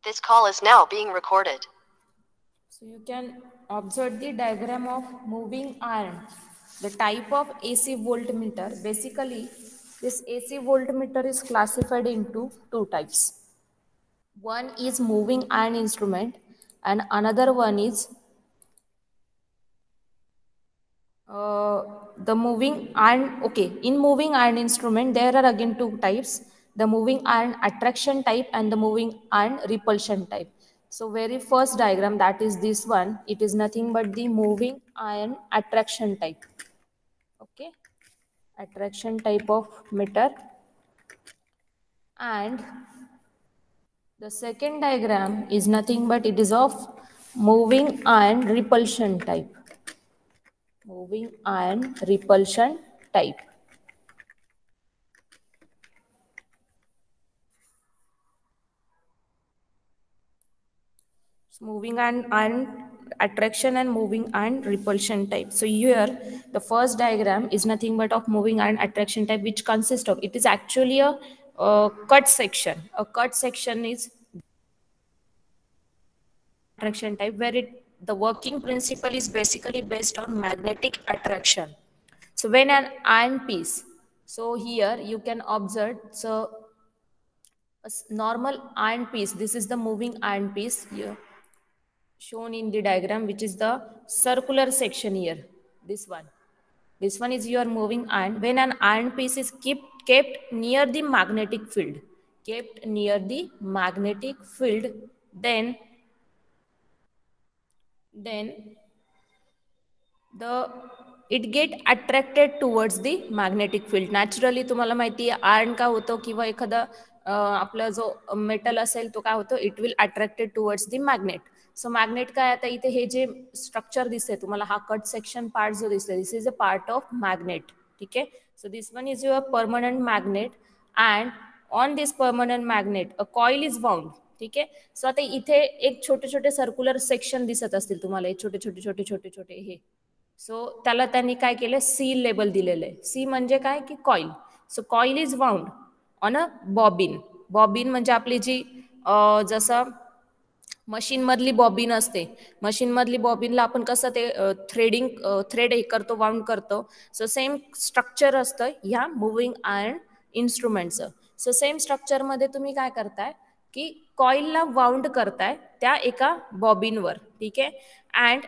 This call is now being recorded. So you can observe the diagram of moving iron. The type of AC voltmeter. Basically, this AC voltmeter is classified into two types. One is moving iron instrument and another one is the moving iron. Okay, in moving iron instrument there are again two types, the moving iron attraction type and the moving iron repulsion type. So very first diagram, that is this one, it is nothing but the moving iron attraction type. Okay, attraction type of meter. And the second diagram is nothing but it is of moving iron repulsion type. Moving iron repulsion type. So moving iron attraction and moving iron repulsion type. So here the first diagram is nothing but of moving iron attraction type, which consists of, it is actually a cut section. A cut section is attraction type where the working principle is basically based on magnetic attraction. So when an iron piece, so here you can observe, so a normal iron piece, this is the moving iron piece here shown in the diagram, which is the circular section here. This one is your moving iron. When an iron piece is kept near the magnetic field, then it get attracted towards the magnetic field. Naturally तुम्हाला माहिती आहे iron का होतो किंवा एखादा आपला जो metal असेल तो काय होतो, it will attracted towards the magnet. So magnet काय, आता इथे हे जे स्ट्रक्चर दिसते तुम्हाला, हा कट सेक्शन पार्ट जो दिसते, this is a part of magnet. ठीक आहे. So this one is your permanent magnet and on this permanent magnet a coil is bound. ठीक आहे. सो आता इथे एक छोटे छोटे सर्क्युलर सेक्शन दिसत असतील तुम्हाला, छोटे छोटे छोटे छोटे छोटे हे. सो त्याला त्यांनी काय केलं, सी लेबल दिलेलं आहे. सी म्हणजे काय की coil. So coil is bound on a bobbin. Bobbin म्हणजे आपली जी जसं मशीन मधली बॉबिन असते, मशीन मधली बॉबिनला आपण कसं ते थ्रेड हे करतो, वाउंड करतो. सो सेम स्ट्रक्चर असतं ह्या मुव्हिंग आयर्न इन्स्ट्रुमेंटचं. सो सेम स्ट्रक्चरमध्ये तुम्ही काय करताय की कॉइलला वाउंड करताय त्या एका बॉबिनवर. ठीक आहे. अँड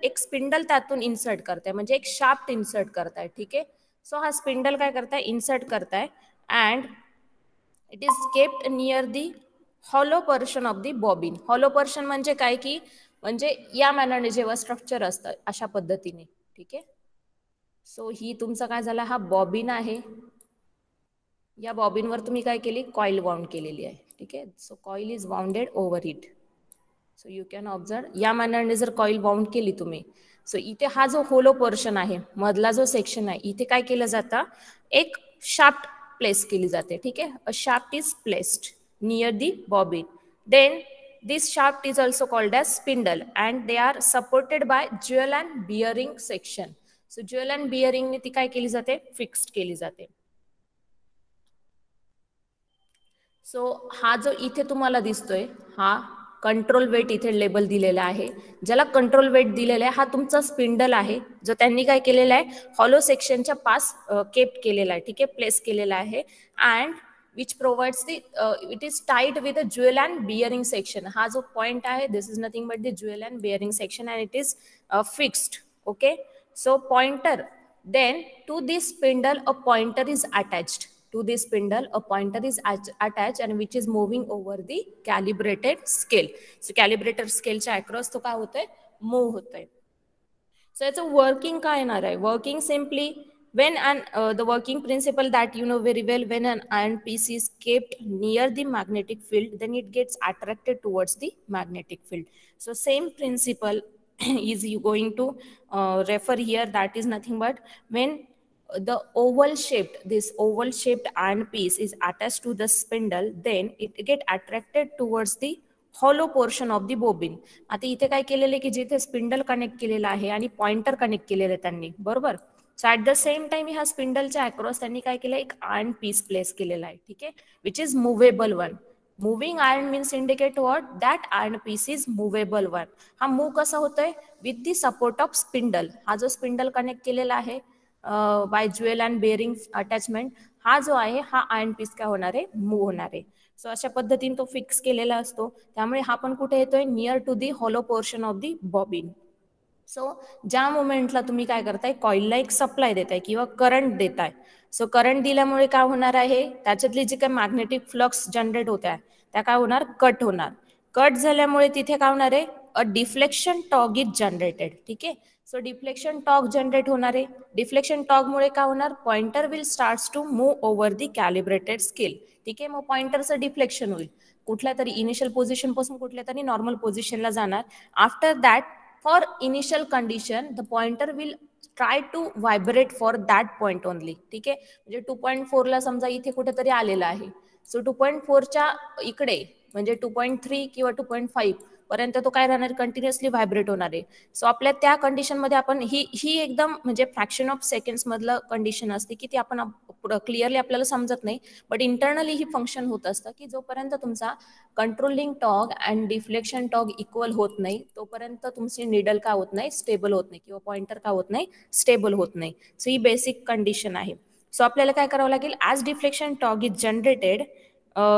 एक स्पिंडल त्यातून इन्सर्ट करताय, म्हणजे एक शाफ्ट इन्सर्ट करताय. ठीक आहे. सो हा स्पिंडल काय करताय, इन्सर्ट करताय and it is kept near the hollow Persian of the bobbin. Hollow Persian म्हणजे काय की, म्हणजे या मॅनरने जेव्हा स्ट्रक्चर असतं अशा पद्धतीने. ठीक आहे. सो ही तुमचा काय झाला, हा बॉबिन आहे. या बॉबिनवर तुम्ही काय केली, कॉइल वाउंड केलेली आहे. ठीक आहे. So coil is bounded over it. So you can observe या मॅनरने जर कॉइल बाउंड केली तुम्ही, सो इथे हा जो होलो पोर्शन आहे, मधला जो सेक्शन आहे, इथे काय केलं जातं, एक शाफ्ट प्लेस केली जाते. ठीक आहे. A shaft is placed near the bobbin. Then this shaft is also called as spindle and they are supported by jewel and bearing section. So jewel and बिअरिंगने ती काय केली जाते, फिक्स्ड केली जाते. सो हा जो इथे तुम्हाला दिसतोय, हा कंट्रोल वेट इथे लेबल दिलेला आहे. ज्याला कंट्रोल वेट दिलेला आहे हा तुमचा स्पिंडल आहे, जो त्यांनी काय केलेला आहे, हॉलो सेक्शनच्या पास केप केलेला आहे. ठीक आहे, प्लेस केलेला आहे. And which provides the it is tied with a jewel and bearing section. हा जो पॉइंट आहे, this is nothing but the jewel and bearing section and it is fixed. Okay. So pointer, then to this spindle a pointer is attached. To this spindle a pointer is attached and which is moving over the calibrated scale. So calibrated scale च्या across तो काय होतंय, move होतंय. So याचं working काय येणार आहे, working simply when the working principle that you know very well, when an iron piece is kept near the magnetic field, then it gets attracted towards the magnetic field. So same principle is you going to refer here, that is nothing but when the this oval shaped iron piece is attached to the spindle, then it get attracted towards the hollow portion of the bobbin. आता इथे काय केलेलं आहे की जिथे spindle connect केलेला आहे आणि पॉइंटर कनेक्ट केलेलं आहे त्यांनी, बरोबर. So at the same time ह्या स्पिंडलच्या अक्रॉस त्यांनी काय केलं, एक आयर्न पीस प्लेस केलेला आहे. ठीक आहे, which is movable one. Moving iron means indicate what? That iron piece is movable one. हा मूव कसा होतोय? With the support of spindle. हा जो स्पिंडल कनेक्ट केलेला आहे by jewel and bearing attachment, हा जो आहे हा आयर्न पीस काय होणार आहे? मूव्ह होणार आहे. सो अशा पद्धतीने तो फिक्स केलेला असतो. त्यामुळे हा पण कुठे येतोय? Near to the hollow portion of the bobbin. So ज्या मोमेंटला तुम्ही काय करताय? कॉईलला एक सप्लाय देताय किंवा करंट देताय. सो करंट दिल्यामुळे काय होणार आहे? त्याच्यातली जी काही मॅग्नेटिक फ्लक्स जनरेट होत आहे त्या काय होणार? कट होणार. कट झाल्यामुळे तिथे काय होणार आहे? अ डिफ्लेक्शन टॉर्क इज जनरेटेड. ठीक आहे. सो डिफ्लेक्शन टॉर्क जनरेट होणार आहे. डिफ्लेक्शन टॉर्कमुळे काय होणार? Pointer will starts to move over the calibrated scale. ठीक आहे. मग पॉइंटरचं डिफ्लेक्शन होईल, कुठल्या तरी इनिशियल पोझिशन पासून कुठल्या तरी नॉर्मल पोझिशनला जाणार. After that for initial condition the pointer will try to vibrate for that point only. ठीक आहे. म्हणजे 2.4 ला समजा इथे कुठेतरी आलेला आहे. सो 2.4च्या इकडे म्हणजे 2.3 किंवा 2.5 पर्यंत तो काय राहणार? कंटिन्युअसली व्हायब्रेट होणार आहे. सो आपल्या त्या कंडिशनमध्ये आपण ही एकदम म्हणजे फ्रॅक्शन ऑफ सेकंड्स मधलं कंडिशन असते की ती आपण क्लिअरली आपल्याला समजत नाही, बट इंटरनली ही फंक्शन होत असतं की जोपर्यंत तुमचा controlling torque and deflection torque equal होत नाही तोपर्यंत तुमची निडल का होत नाही? स्टेबल होत नाही किंवा पॉइंटर का होत नाही? स्टेबल होत नाही. सो ही बेसिक कंडिशन आहे. सो आपल्याला काय करावं लागेल? As deflection torque is generated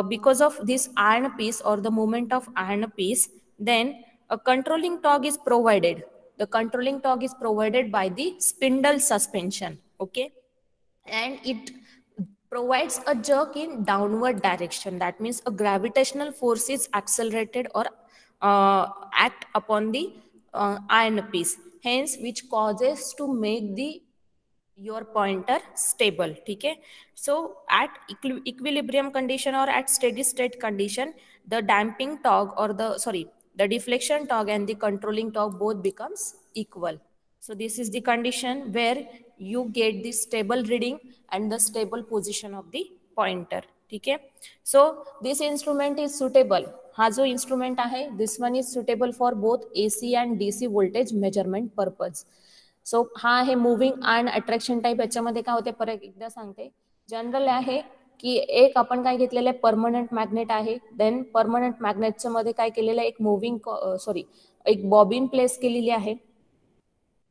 because of this iron piece or the movement of iron piece, then a controlling torque is provided. The controlling torque is provided by the spindle suspension. Okay. And it provides a jerk in downward direction. That means a gravitational force is accelerated or act upon the iron piece, hence which causes to make the your pointer stable. ठीक है. So at equilibrium condition or at steady state condition, the damping torque or the deflection torque and the controlling torque both becomes equal. So this is the condition where you get the stable reading and the stable position of the pointer. ठीक है. So this instrument is suitable. हा जो instrument आहे, this one is suitable for both AC and DC voltage measurement purpose. So हा आहे moving iron attraction type. याच्यामध्ये काय होते परत एकदा सांगते. जनरल आहे की एक आपण काय घेतलेलं आहे? परमनंट मॅग्नेट आहे. देन परमनंट मॅग्नेटच्या मध्ये काय केलेलं आहे? एक मुव्हिंग एक बॉबिन प्लेस केलेली आहे.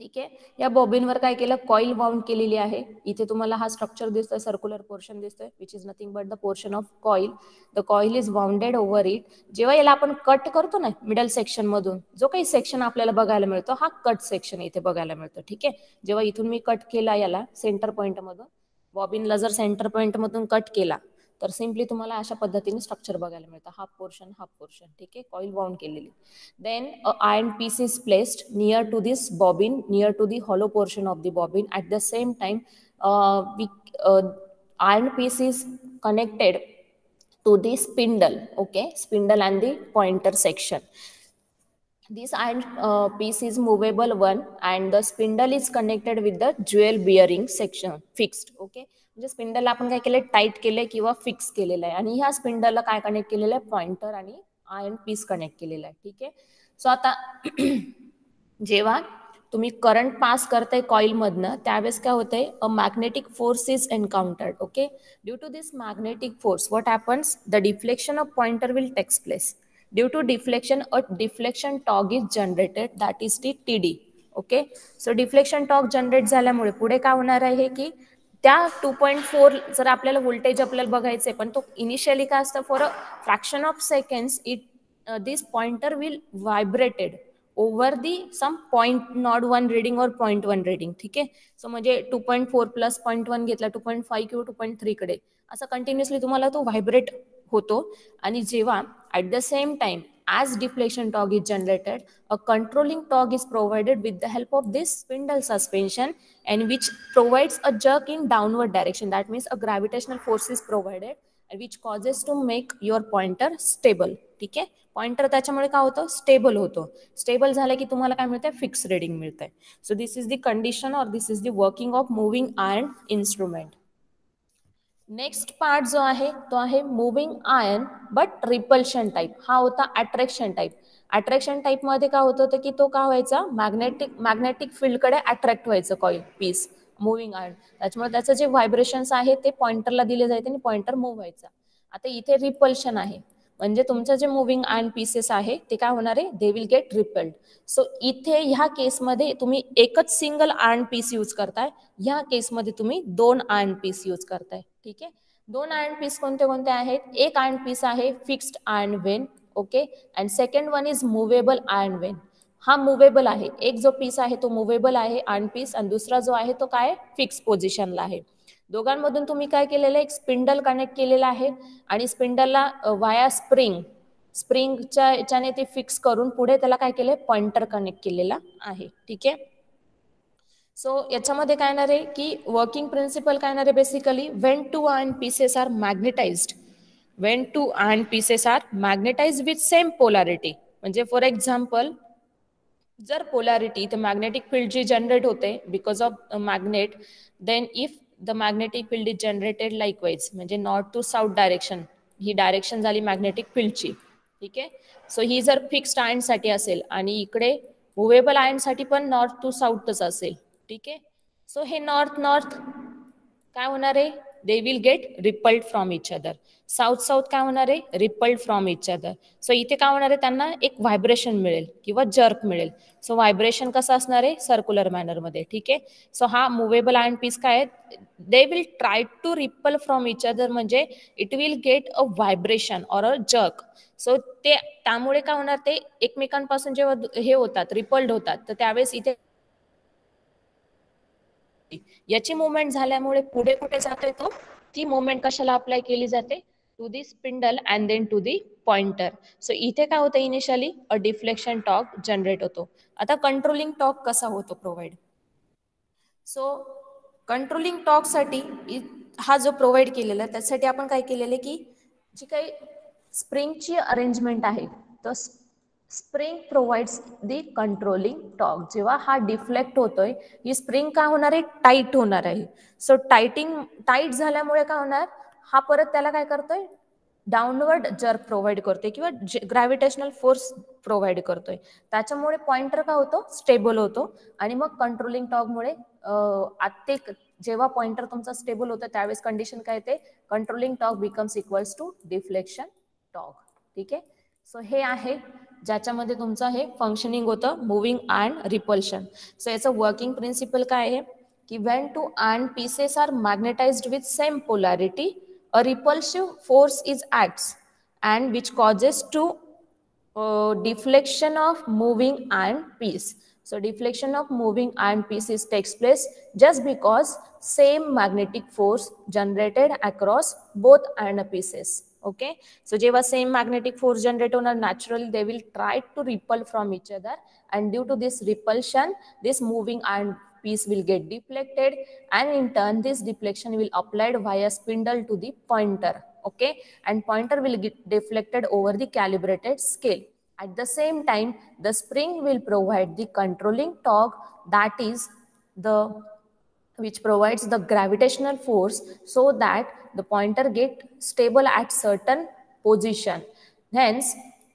ठीक आहे. या बॉबिनवर काय केलं? कॉईल वाउंड केलेली आहे. इथे तुम्हाला हा स्ट्रक्चर दिसतोय, सर्क्युलर पोर्शन दिसतोय, which is nothing but the portion of coil. The coil is bounded over it. जेव्हा याला आपण कट करतो ना मिडल सेक्शन मधून, जो काही सेक्शन आपल्याला बघायला मिळतो हा कट सेक्शन इथे बघायला मिळतो. ठीक आहे. जेव्हा इथून मी कट केला याला सेंटर पॉईंट मधून, बॉबिनला जर सेंटर पॉईंट मधून कट केला तर सिम्पली तुम्हाला अशा पद्धतीने स्ट्रक्चर बघायला मिळतं. Half portion. ठीक आहे. कॉईल वाउंड केलेली. Then iron piece is placed near to this bobbin, near to the hollow portion of the bobbin. At the same time iron piece is connected to the spindle. Okay, spindle and the pointer section. This iron piece is movable one and the spindle is connected with the jewel bearing section fixed. Okay, म्हणजे स्पिंडलला आपण काय केलंय? Tight केलंय किंवा fix केलेलं आहे. आणि ह्या स्पिंडलला काय कनेक्ट केलेलं आहे? पॉइंटर आणि आयर्न पीस कनेक्ट केलेला आहे. ठीक आहे. सो आता जेव्हा तुम्ही करंट पास करताय कॉईल मधनं त्यावेळेस काय होतंय? A magnetic force is encountered. Okay. Due to this magnetic force what happens? The deflection of pointer will takes place. Due to deflection, a deflection torque is generated, that is the TD. Okay. So deflection torque generate झाल्यामुळे पुढे काय होणार आहे की त्या 2.4 जर आपल्याला voltage आपल्याला बघायचंय पण तो इनिशियली काय असतं? For a fraction of seconds this pointer will vibrated over the some 0.01 reading or 0.1 reading. ठीक आहे. सो म्हणजे 2.4 प्लस 0.1 घेतला 2.5 किंवा 2.3 कडे असं कंटिन्युअसली तुम्हाला तो व्हायब्रेट होतो. आणि जेव्हा at the same time as deflection torque is generated, a controlling torque is provided with the help of this spindle suspension and which provides a jerk in downward direction. That means a gravitational force is provided and which causes to make your pointer stable. ठीक आहे. Pointer त्याच्यामुळे काय होतं? Stable होतो. Stable झालं की तुम्हाला काय मिळतंय? फिक्स रीडिंग मिळतंय. So this is the condition or this is the working of moving iron instrument. Next part जो आहे तो आहे moving iron but repulsion type. हा होता अट्रॅक्शन टाईप. अट्रॅक्शन टाईप मध्ये काय होत होतं की तो काय व्हायचा? मॅग्नेटिक फील्डकडे अट्रॅक्ट व्हायचं कॉईल पीस मुव्हिंग आयर्न. त्याच्यामुळे त्याचं जे व्हायब्रेशन्स आहे ते पॉइंटरला दिले जायचे आणि पॉइंटर मूव्ह व्हायचा. आता इथे रिपल्शन आहे. म्हणजे तुमचं जे मुव्हिंग आयर्न पीसेस आहे ते काय होणार आहे, they will get repelled. So इथे ह्या केसमध्ये तुम्ही एकच सिंगल आयर्न पीस यूज करताय, ह्या केसमध्ये तुम्ही 2 आयर्न पीस यूज करताय. ठीक आहे, 2 आयर्न पीस कोणते कोणते आहेत, एक आयर्न पीस आहे fixed iron Wien, okay, and second one is movable iron Wien. हा मुव्हेबल आहे, एक जो पीस आहे तो मुव्हेबल आहे आयर्न पीस, आणि दुसरा जो आहे तो काय फिक्स पोझिशनला आहे. दोघांमधून तुम्ही काय केलेलं आहे, एक स्पिंडल कनेक्ट केलेला आहे, आणि स्पिंडलला वाया स्प्रिंगच्या याच्याने ते फिक्स करून पुढे त्याला काय केलंय, पॉइंटर कनेक्ट केलेला आहे. ठीक आहे, सो याच्यामध्ये काय येणार आहे की वर्किंग प्रिन्सिपल काय येणार आहे, basically when two iron pieces are magnetized, when two iron pieces are magnetized with same polarity. म्हणजे फॉर एक्झाम्पल, जर पोलॅरिटी तर मॅग्नेटिक फील्ड जी जनरेट होते because of magnet, then if the magnetic field is generated likewise, म्हणजे north to south direction, ही direction झाली magnetic फील्डची. ठीक आहे, सो ही जर फिक्स्ड आयर्नसाठी असेल आणि इकडे मुव्हेबल आयर्नसाठी पण नॉर्थ टू साऊथच असेल. ठीक आहे, सो हे नॉर्थ नॉर्थ काय होणार आहे, they will get rippled from each other. South south काय होणार आहे, rippled from each other. So इथे काय होणार आहे, त्यांना एक व्हायब्रेशन मिळेल किंवा जर्क मिळेल. सो व्हायब्रेशन कसं असणार आहे, सर्क्युलर मॅनरमध्ये. ठीक आहे, सो हा मुव्हेबल आयर्न पीस काय आहे, they will try to repel from each other, म्हणजे it will get a vibration or a jerk. So ते त्यामुळे काय होणार, ते एकमेकांपासून जेव्हा हे होतात, रिपल्ड होतात, तर त्यावेळेस इथे याची मुवमेंट झाल्यामुळे पुढे कुठे जाते, तो ती मुवमेंट कशाला अप्लाय केली जाते, to the spindle and then to the pointer. So इथे काय होतं, initially a deflection torque generate होतो. आता कंट्रोलिंग टॉर्क कसा होतो प्रोव्हाइड, सो कंट्रोलिंग टॉर्कसाठी हा जो प्रोव्हाइड केलेला आहे त्यासाठी आपण काय केलेलं आहे की जी काही स्प्रिंगची अरेंजमेंट आहे, तर स्प्रिंग प्रोव्हाइड्स दी कंट्रोलिंग टॉर्क. जेव्हा हा डिफ्लेक्ट होतोय, ही स्प्रिंग काय होणार आहे, टाईट होणार आहे. सो टाईट झाल्यामुळे काय होणार, हा परत त्याला काय करतोय, डाऊनवर्ड जर्क प्रोव्हाइड करतोय किंवा ग्रॅव्हिटेशनल फोर्स प्रोव्हाइड करतोय. त्याच्यामुळे पॉइंटर काय होतो, स्टेबल होतो, आणि मग कंट्रोलिंग टॉर्कमुळे ते जेव्हा पॉइंटर तुमचा स्टेबल होतं त्यावेळेस कंडिशन काय येते, controlling torque becomes equals to deflection torque. ठीक आहे, सो हे आहे ज्याच्यामध्ये तुमचं हे फंक्शनिंग होतं मुव्हिंग आयर्न रिपल्शन. सो याचं वर्किंग प्रिन्सिपल काय आहे की when two iron pieces are magnetized with same polarity, a repulsive force is acts and which causes to deflection of moving iron piece. So deflection of moving iron pieces takes place just because same magnetic force generated across both iron pieces. Okay, so जेव्हा same magnetic force generate होणार, naturally they will try to repel from each other, and due to this repulsion this moving iron piece will get deflected, and in turn this deflection will applied via spindle to the pointer. Okay, and pointer will get deflected over the calibrated scale. At the same time the spring will provide the controlling torque, that is the which provides the gravitational force, so that the pointer get stable at certain position. Hence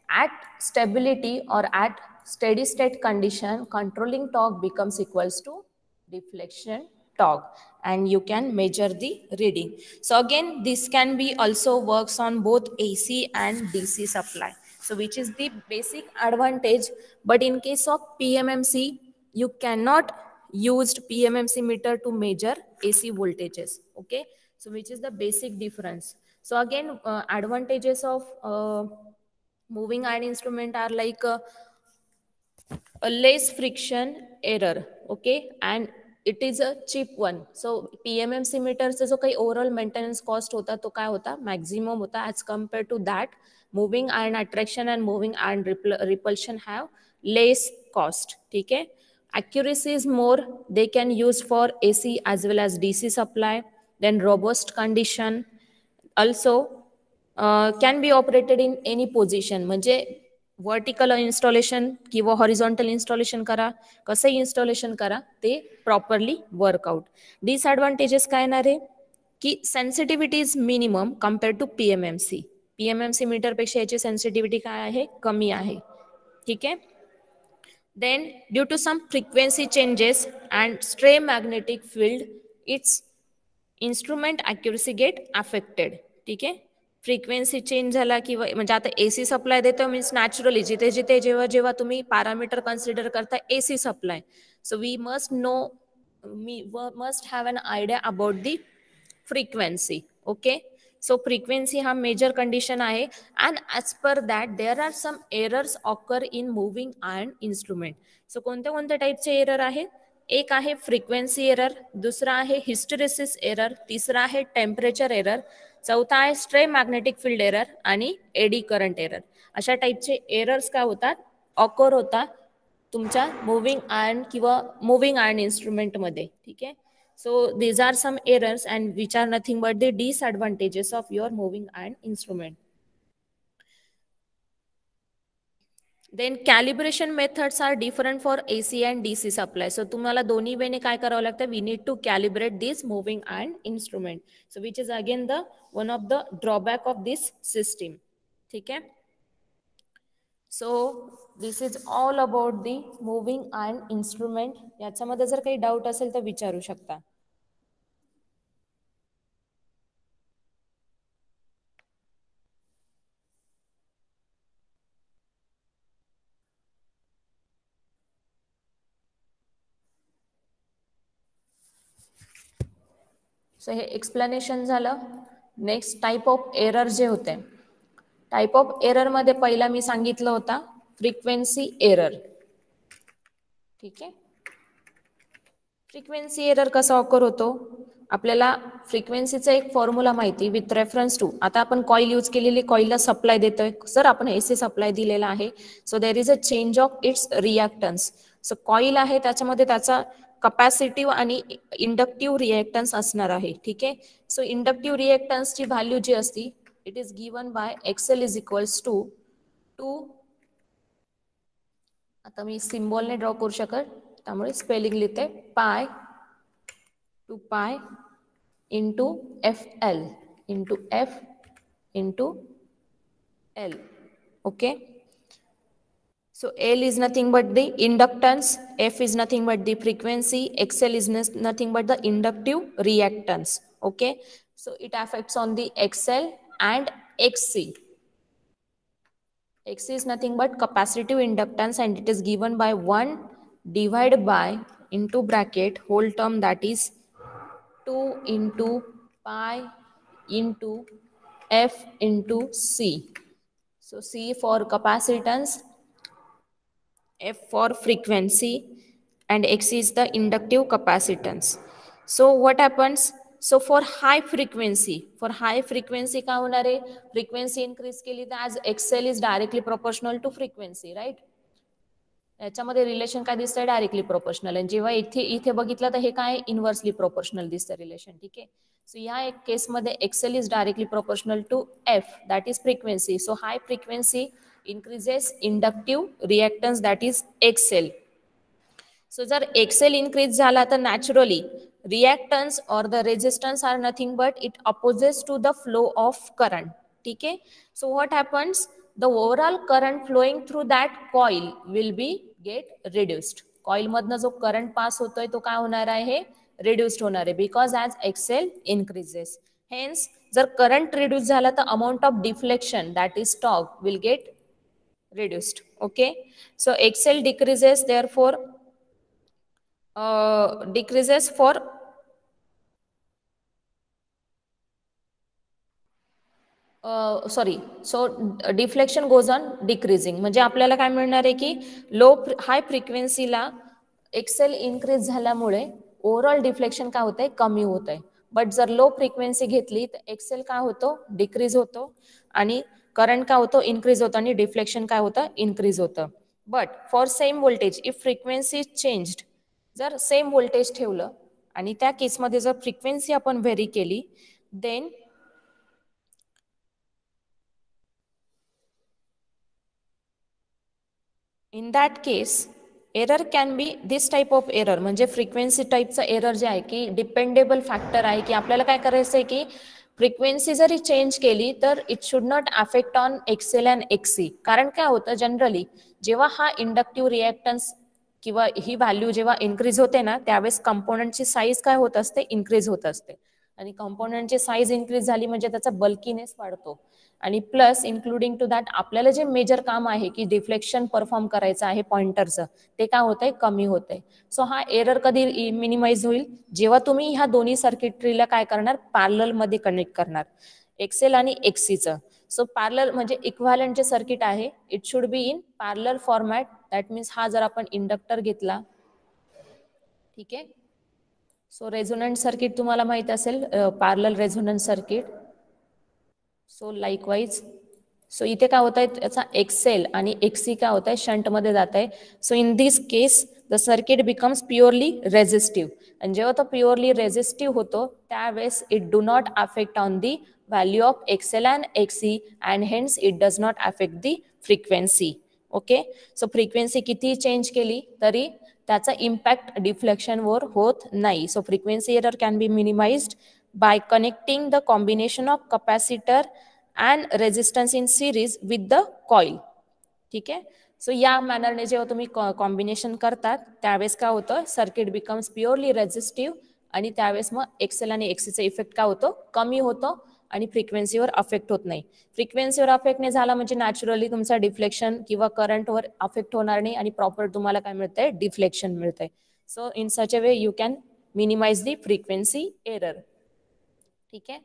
at stability or at steady state condition, controlling torque becomes equals to deflection torque, and you can measure the reading. So again this can be also works on both AC and DC supply, so which is the basic advantage. But in case of PMMC you cannot use PMMC meter to measure AC voltages. Okay, so which is the basic difference. So again advantages of moving iron instrument are like a less friction error. Okay, and it is a cheap one. So PMMC मीटरचा जो काही overall maintenance cost होता तो काय होता, maximum होता. As compare to that moving iron attraction and moving iron repulsion have less cost. ठीक आहे, accuracy is more, they can use for AC as well as DC supply. Then robust condition also can be operated in any position, म्हणजे vertical installation किंवा horizontal installation करा, कसंही installation करा, ते properly workout. Disadvantages काय येणार आहे की sensitivity is minimum compare to PMMC. PMMC मीटरपेक्षा याची सेन्सिटिव्हिटी काय आहे, कमी आहे. ठीक आहे, then due to some frequency changes and stray magnetic field its instrument accuracy get affected. ठीक आहे, फ्रिक्वेन्सी चेंज झाला किंवा म्हणजे आता एसी सप्लाय देतो मीन्स नॅचरली जिथे जिथे जेव्हा जेव्हा तुम्ही पॅरामीटर कन्सिडर करता AC supply, so we must know we must have an idea about the frequency. Okay, so frequency हा major condition आहे and as per that there are some errors occur in moving iron instrument. so कोणत्या कोणत्या टाईपचे error आहेत? एक आहे frequency error, दुसरा आहे हिस्टेरेसिस एरर, तिसरा आहे टेम्परेचर एरर, चौथा आहे स्ट्रे मॅग्नेटिक फील्ड एरर आणि एडी करंट एरर. अशा टाईपचे एरर्स काय होतात? ऑकर होतात तुमच्या मुव्हिंग आयर्न किंवा मुव्हिंग आयर्न इन्स्ट्रुमेंट मध्ये. ठीक आहे, so these are some errors and which are nothing but the disadvantages of your moving iron instrument. Then calibration methods are different for AC and DC supply. So तुम्हाला दोन्ही वेने काय करावं लागतं? We need to calibrate this moving iron instrument, so which is again the one of the drawback of this system. ठीक आहे, so this is all about the moving iron instrument. याच्यामध्ये जर काही डाऊट असेल तर विचारू शकता. सो हे एक्सप्लेनेशन झालं. नेक्स्ट टाईप ऑफ एरर जे होते, टाईप ऑफ एरर मध्ये पहिला मी सांगितलं होता फ्रिक्वेन्सी एरर. ठीक आहे, फ्रिक्वेन्सी एरर कसा ऑकर होतो? आपल्याला फ्रिक्वेन्सीचा एक फॉर्म्युला माहिती विथ रेफरन्स टू, आता आपण कॉईल यूज केलेली कॉईलला सप्लाय देतोय, जर आपण AC सप्लाय दिलेला आहे, so there is a change of its reactance. So coil आहे त्याच्यामध्ये त्याचा कपॅसिटिव्ह आणि इंडक्टिव्ह रिॲक्टन्स असणार आहे. ठीक आहे, सो इंडक्टिव्ह रिॲक्टन्सची व्हॅल्यू जी असती it is given by XL is equals to आता मी सिम्बॉलने ड्रॉ करू शकत, त्यामुळे स्पेलिंग लिहिते पाय 2 pi into FL into F into L. Okay, so L is nothing but the inductance, F is nothing but the frequency, XL is nothing but the inductive reactance. Okay, so it affects on the XL and XC. XC is nothing but capacitive inductance and it is given by 1 divided by into bracket whole term, that is 2 into pi into F into C. So C for capacitance, F for frequency and X is the inductive capacitance. So what happens? So for high frequency काय होणार आहे? Frequency increase केली तर as XL is directly proportional to frequency, right? याच्यामध्ये relation काय दिसतंय? Directly proportional. आणि जेव्हा इथे बघितलं तर हे काय इनव्हर्सली प्रोपोर्शनल दिसतं रिलेशन. ठीक आहे, सो या एक केसमध्ये XL is directly proportional to F, that is frequency. So high frequency increases inductive reactance, that is XL. So जर XL increase झाला तर naturally reactance or the resistance are nothing but it opposes to the flow of current. ठीक आहे, so what happens? The overall current flowing through that coil will be get reduced. Coil मधनं जो current pass होतोय तो काय होणार आहे? Reduced होणार आहे, because as XL increases. Hence जर करंट रिड्यूस झाला तर amount of deflection, that is torque, will get reduced. Okay, so XL decreases, therefore decreases for so deflection goes on decreasing. म्हणजे आपल्याला काय मिळणार आहे की हाय फ्रिक्वेन्सीला XL इन्क्रीज झाल्यामुळे ओव्हरऑल डिफ्लेक्शन काय होतंय? कमी होत आहे. बट जर लो फ्रिक्वेन्सी घेतली तर XL काय होतो? डिक्रीज होतो आणि करंट काय होतं? इन्क्रीज होतं आणि डिफ्लेक्शन काय होतं? इन्क्रीज होतं. But for same voltage if frequency changed, जर सेम व्होल्टेज ठेवलं आणि त्या केसमध्ये जर फ्रिक्वेन्सी आपण व्हेरी केली, then in that case error can be this type of error. म्हणजे फ्रिक्वेन्सी टाईपचं एरर जे आहे की डिपेंडेबल फॅक्टर आहे, की आपल्याला काय करायचं आहे की फ्रिक्वेन्सी जरी चेंज केली तर it should not affect on XL and XC. कारण काय होतं जनरली जेव्हा हा इंडक्टिव्ह रिॲक्टन्स किंवा ही व्हॅल्यू जेव्हा इन्क्रीज होते ना, त्यावेळेस कंपोनंटची साईज काय होत असते? इन्क्रीज होत असते. आणि कंपोनंटची साईज इन्क्रीज झाली म्हणजे त्याचा बल्कीनेस वाढतो. आणि प्लस इन्क्लुडिंग टू दॅट आपल्याला जे मेजर काम आहे की डिफ्लेक्शन परफॉर्म करायचं आहे पॉइंटरचं, ते काय होतंय, कमी होतंय. सो हा एरर कधी मिनिमाइज होईल, जेव्हा तुम्ही ह्या दोन्ही सर्किटरीला काय करणार, पॅरलल मध्ये कनेक्ट करणार, एक्सेल आणि एक्सीचं. सो पॅरलल म्हणजे इक्व्हॅलंट जे सर्किट आहे, it should be in parallel format. That means हा जर आपण इंडक्टर घेतला, ठीक आहे. सो रेझोनंट सर्किट तुम्हाला माहित असेल, parallel resonant circuit. So likewise, so इथे काय होत आहे, त्याचा एक्सेल आणि एक्सी काय होत आहे, शंटमध्ये जात आहे. So in this case the circuit becomes purely resistive. आणि जेव्हा तो प्युअरली रेझिस्टिव्ह होतो, त्यावेळेस it do not affect on the value of X L and X C, and hence it does not affect the frequency. Okay, so frequency किती change केली तरी त्याचा impact डिफ्लेक्शनवर होत नाही. So frequency error can be minimized by connecting the combination of capacitor and resistance in series with the coil. ठीक आहे. So या मॅनरने जेव्हा तुम्ही कॉम्बिनेशन करतात, त्यावेळेस काय होतं, सर्किट बिकम्स प्युअरली रेझिस्टिव्ह, आणि त्यावेळेस मग एक्सेल आणि एक्सीचा इफेक्ट काय होतो, कमी होतो, आणि फ्रिक्वेन्सीवर अफेक्ट होत नाही. फ्रिक्वेन्सीवर अफेक्ट नाही झाला म्हणजे नॅचरली तुमचा डिफ्लेक्शन किंवा करंटवर अफेक्ट होणार नाही, आणि प्रॉपर तुम्हाला काय मिळतंय, डिफ्लेक्शन मिळतंय. So in such a way you can minimise the frequency error. ठीक आहे.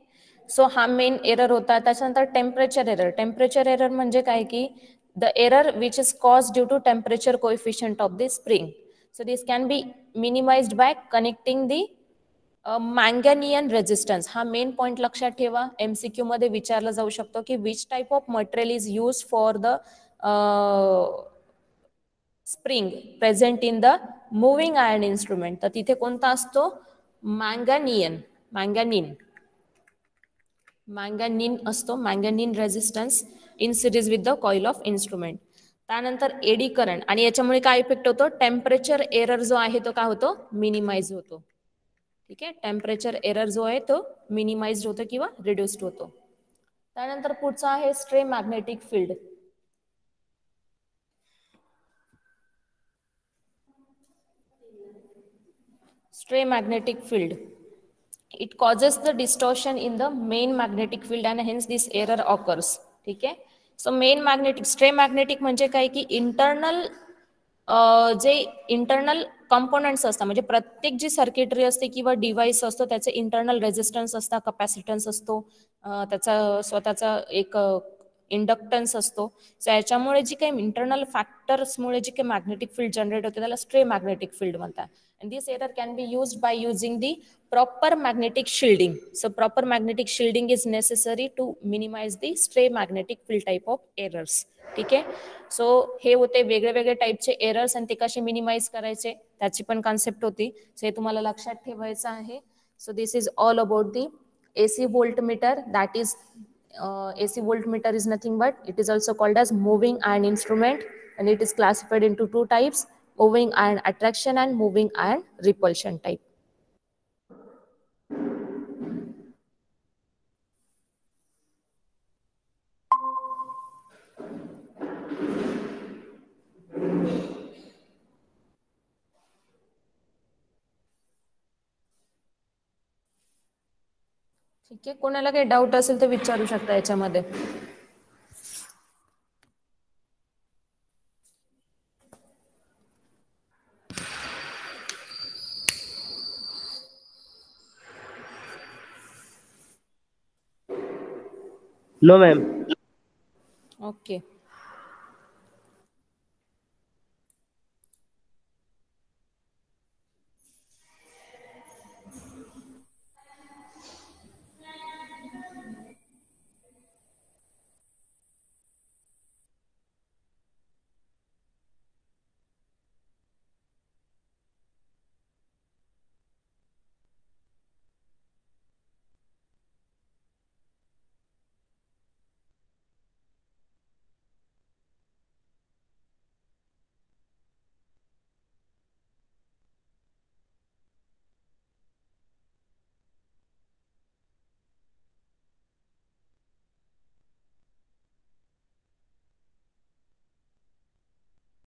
सो हा मेन एरर होता. त्याच्यानंतर टेम्परेचर एरर. टेम्परेचर एरर म्हणजे काय की the error which is cause due to temperature coefficient of the spring. So this can be minimized by connecting the manganin resistance. हा main point लक्षात ठेवा, MCQ मध्ये विचारला जाऊ शकतो की which type of material is use for the spring present in the moving iron instrument. तर तिथे कोणता असतो, मँगॅनियन, मँगॅनिन असतो, manganin resistance in series with the coil of instrument. त्यानंतर एडी करंट, आणि याच्यामुळे काय इफेक्ट होतो, टेम्परेचर एरर जो आहे तो काय होतो, मिनिमाइज होतो. ठीक आहे, टेम्परेचर एरर जो आहे तो मिनिमाइज होतो किंवा रिड्युस्ड होतो. त्यानंतर पुढचा आहे stray magnetic field. Stray magnetic field, it causes the distortion in the main magnetic field and hence this error occurs. ठीक आहे. So main magnetic, stray magnetic म्हणजे काय की इंटरनल जे इंटरनल कंपोनंट्स असतात, म्हणजे प्रत्येक जी सर्किटरी असते किंवा डिव्हाइस असतो त्याचे इंटरनल रेजिस्टन्स असतात, कपॅसिटन्स असतो, त्याचा स्वतःचा एक इंडक्टन्स असतो. सो याच्यामुळे जी काही इंटरनल फॅक्टर्समुळे जी काही मॅग्नेटिक फील्ड जनरेट होते त्याला स्ट्रे मॅग्नेटिक फील्ड म्हणतात. And this error can be used by using the proper magnetic shielding. So proper magnetic shielding is necessary to minimize the stray magnetic field type of errors. ठीक आहे. So हे होते वेगळे वेगळे टाईपचे errors, आणि ते कसे मिनिमाइज करायचे त्याची पण कॉन्सेप्ट होती. सो हे तुम्हाला लक्षात ठेवायचं आहे. So this is all about the AC voltmeter. That is AC voltmeter is nothing but it is also called as moving iron instrument, and it is classified into two types, moving iron attraction and moving iron repulsion type. ठीक आहे, कोणाला काही doubt असेल तर विचारू शकता याच्यामध्ये. No ma'am. Okay.